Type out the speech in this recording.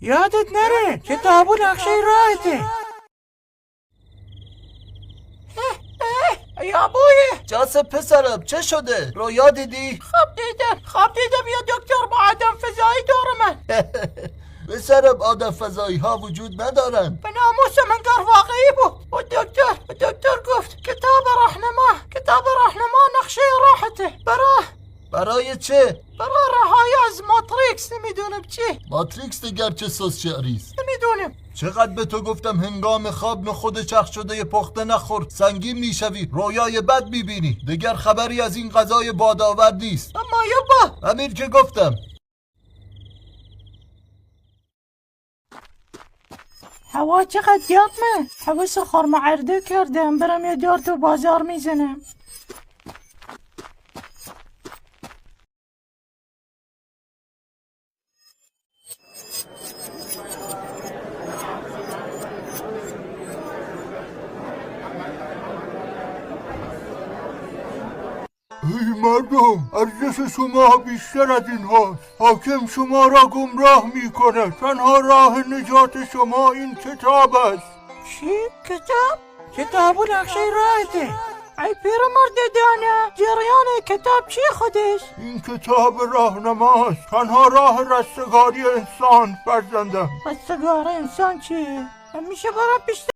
یادت نره کتابو نقشه راهته. ای ابوی جاسم پسرم چه شده؟ رویا دیدی؟ خواب دیدم یا دکتر با آدم فضایی دور من. پسرم آدم فضایی ها وجود ندارن. به ناموس من انگار واقعی بود. و دکتر گفت کتاب راهنما نقشه راحته. برای چه؟ برای رهایی از ماتریکس. نمیدونم چی. ماتریکس دیگر چه سوس شعریست؟ نمیدونم. چقدر به تو گفتم هنگام خواب نخود چرخ شده پخته نخور، سنگین میشوی، رویای بد میبینی. دیگر خبری از این غذای بادآور نیست. اما یابا امیر که گفتم. هوا چقدر گرمه. حوس خرمعرده کردم برم یه دور تو بازار میزنم. ای مردم، ارزش شما بیشتر از این هاست. حاکم شما را گمراه می کند. تنها راه نجات شما این کتاب است. چی؟ کتابو نقشه راهته. ای پیرمرد دانه، جریان کتاب چی خودش؟ این کتاب راهنماست. تنها راه رستگاری انسان فرزندم. رستگار انسان چیه؟ میشه برم پیش